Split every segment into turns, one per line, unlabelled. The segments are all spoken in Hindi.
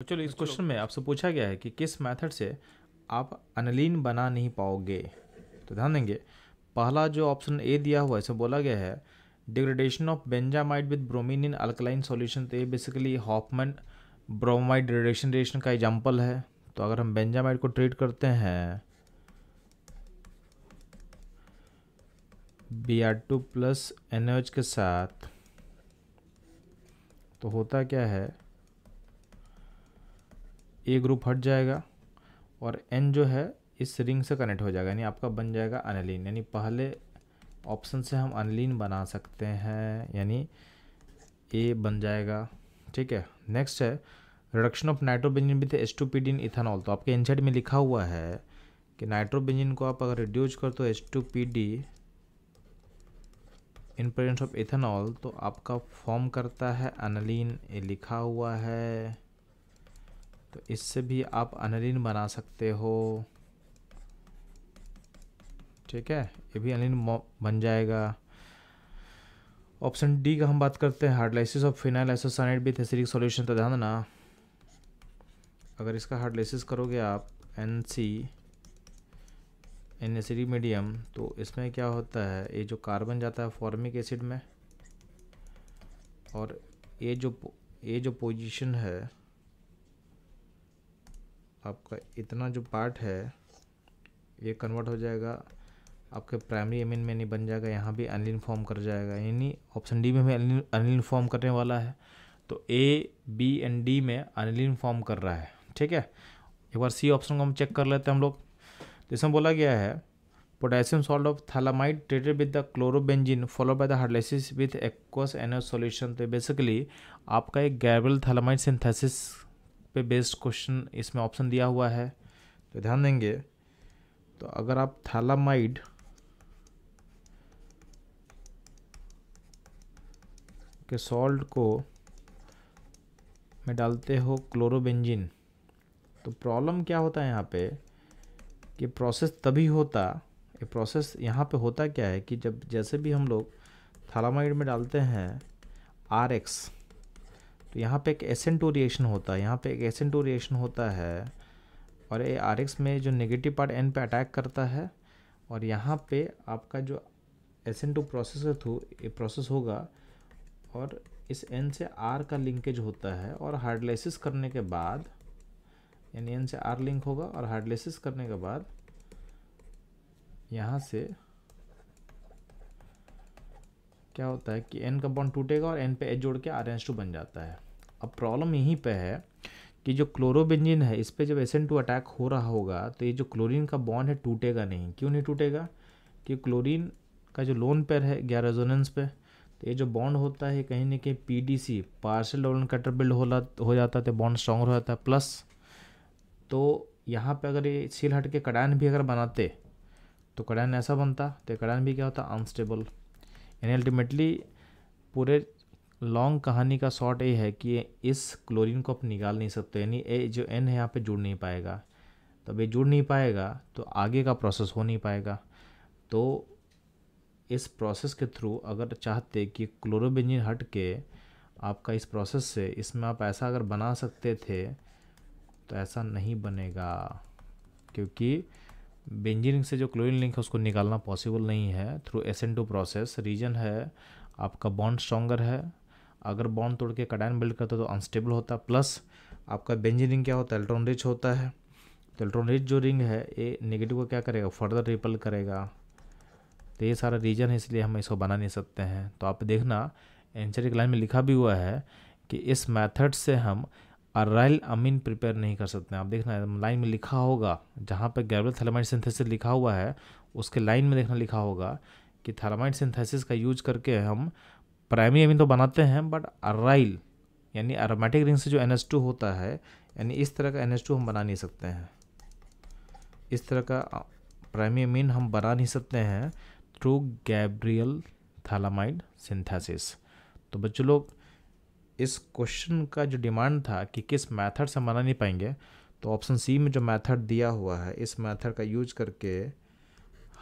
तो चलो इस क्वेश्चन में आपसे पूछा गया है कि किस मेथड से आप अनिलीन बना नहीं पाओगे। तो ध्यान देंगे, पहला जो ऑप्शन ए दिया हुआ है इसमें बोला गया है degradation of benzamide with bromine in alkaline solution. तो ये बेसिकली हॉफमैन ब्रोमाइड रिएक्शन का एग्जांपल है। तो अगर हम बेंजामाइड को ट्रीट करते हैं Br2 प्लस NaOH के साथ, तो होता क्या है, ए ग्रुप हट जाएगा और N जो है इस रिंग से कनेक्ट हो जाएगा, यानी आपका बन जाएगा अनिलीन। यानी पहले ऑप्शन से हम अनिलीन बना सकते हैं, यानी ए बन जाएगा। ठीक है, नेक्स्ट है reduction of nitrobenzene with H2PD in ethanol. तो आपके एनसेट में लिखा हुआ है कि नाइट्रोबेंजीन को आप अगर रिड्यूस कर तो H2PD in presence of ethanol, तो आपका फॉर्म करता है अनिलीन, ये लिखा हुआ है। तो इससे भी आप अनिलीन बना सकते हो। ठीक है, ये भी अनिलीन बन जाएगा। ऑप्शन डी का हम बात करते हैं hydrolysis of phenyl isocyanate with acidic solution. तो ध्यान देना, अगर इसका हाइड्रोलाइसिस करोगे आप NC इन एसिडिक मीडियम, तो इसमें क्या होता है, ये जो कार्बन जाता है फॉर्मिक एसिड में, और ये जो पोजीशन है आपका, इतना जो पार्ट है ये कन्वर्ट हो जाएगा आपके प्राइमरी एमिन में, नहीं बन जाएगा, यहाँ भी अनिलीन फॉर्म कर जाएगा। यानी ऑप्शन डी में हमें अनिलीन फॉर्म करने वाला है। तो ए बी एंड डी में अनिलीन फॉर्म कर रहा है। ठीक है, एक बार सी ऑप्शन को हम चेक कर लेते हैं हम लोग। तो इसमें बोला गया है potassium salt of phthalimide treated with the chlorobenzene followed by the hydrolysis with aqueous NaOH solution. तो बेसिकली आपका एक गैब्रियल थैलामाइड सिंथेसिस पे बेस्ड क्वेश्चन इसमें ऑप्शन दिया हुआ है। तो ध्यान देंगे, तो अगर आप थैलामाइड के सॉल्ट को में डालते हो क्लोरोबेंजीन, तो प्रॉब्लम क्या होता है यहाँ पे कि प्रोसेस तभी होता, ये प्रोसेस यहाँ पे होता क्या है कि जब जैसे भी हम लोग थैलामाइड में डालते हैं RX, तो यहाँ पे एक SN2 रिएक्शन होता है, यहाँ पे एक SN2 रिएक्शन होता है, और ये RX में जो नेगेटिव पार्ट N पे अटैक करता है, और यहाँ पे आपका जो SN2 प्रोसेस के थ्रू ये प्रोसेस होगा, और इस N से R का लिंकेज होता है, और हाइड्रोलाइसिस करने के बाद, यानी N से R लिंक होगा, और हाइड्रोलाइसिस करने के बाद यहाँ से क्या होता है कि N का बॉन्ड टूटेगा और N पे H जोड़ के RNH2 बन जाता है। अब प्रॉब्लम यहीं पे है कि जो क्लोरोबेंजीन है इस पे जब SN2 अटैक हो रहा होगा, तो ये जो क्लोरीन का बॉन्ड है टूटेगा नहीं। क्यों नहीं टूटेगा? कि क्लोरीन का जो लोन पेयर है गया रेजोनेंस पे, तो ये जो बॉन्ड होता है कहीं ना कहीं PDC partial double cutter build हो जाता है, तो बॉन्ड स्ट्रॉन्गर हो जाता है। प्लस तो यहाँ पे अगर ये सील हट के कडायन भी अगर बनाते तो कडायन ऐसा बनता, तो कडायन भी क्या होता, अनस्टेबल। यानी अल्टीमेटली पूरे लॉन्ग कहानी का शॉर्ट ये है कि इस क्लोरीन को आप निकाल नहीं सकते, यानी ए जो N है यहाँ पे जुड़ नहीं पाएगा। तब ये जुड़ नहीं पाएगा तो आगे का प्रोसेस हो नहीं पाएगा। तो इस प्रोसेस के थ्रू अगर चाहते कि क्लोरोबेंजीन हट के आपका इस प्रोसेस से इसमें आप ऐसा अगर बना सकते थे, तो ऐसा नहीं बनेगा, क्योंकि बेंजीन से जो क्लोरीन लिंक है उसको निकालना पॉसिबल नहीं है थ्रू SN2 प्रोसेस। रीजन है आपका बॉन्ड स्ट्रॉन्गर है, अगर बॉन्ड तोड़ के कडायन बिल्ड करता तो अनस्टेबल होता। प्लस आपका बेंजीन रिंग क्या होता है, इलेक्ट्रॉन रिच होता है। तो इलेक्ट्रॉन रिच जो रिंग है ये नेगेटिव को क्या करेगा, फर्दर रिपल करेगा। तो ये सारा रीजन है, इसलिए हम इसको बना नहीं सकते हैं। तो आप देखना आंसर एक लाइन में लिखा भी हुआ है कि इस मेथड से हम अराइल अमीन प्रिपेयर नहीं कर सकते हैं। आप देखना लाइन में लिखा होगा, जहाँ पे गैब्रियल थैलामाइड सिंथेसिस लिखा हुआ है उसके लाइन में देखना लिखा होगा कि थैलामाइड सिंथेसिस का यूज करके हम प्राइमरी अमीन तो बनाते हैं, बट अराइल यानी एरोमेटिक रिंग से जो NH2 होता है, यानी इस तरह का NH2 हम बना नहीं सकते हैं। इस तरह का प्राइमरी अमीन हम बना नहीं सकते हैं थ्रू गैब्रियल थैलामाइड सिंथेसिस। तो बच्चों लोग, इस क्वेश्चन का जो डिमांड था कि किस मेथड से बना नहीं पाएंगे, तो ऑप्शन सी में जो मेथड दिया हुआ है इस मेथड का यूज करके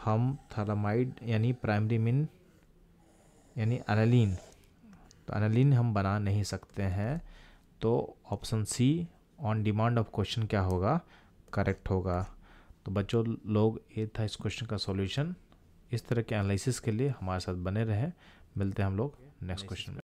हम थैलामाइड यानी प्राइमरी मीन यानी एनालीन, तो एनालीन हम बना नहीं सकते हैं। तो option C on demand of question क्या होगा, करेक्ट होगा। तो बच्चों लोग, ये था इस क्वेश्चन का सॉल्यूशन। इस तरह के एनालिसिस के लिए हमारे साथ बने रहें। मिलते हैं हम लोग नेक्स्ट क्वेश्चन में।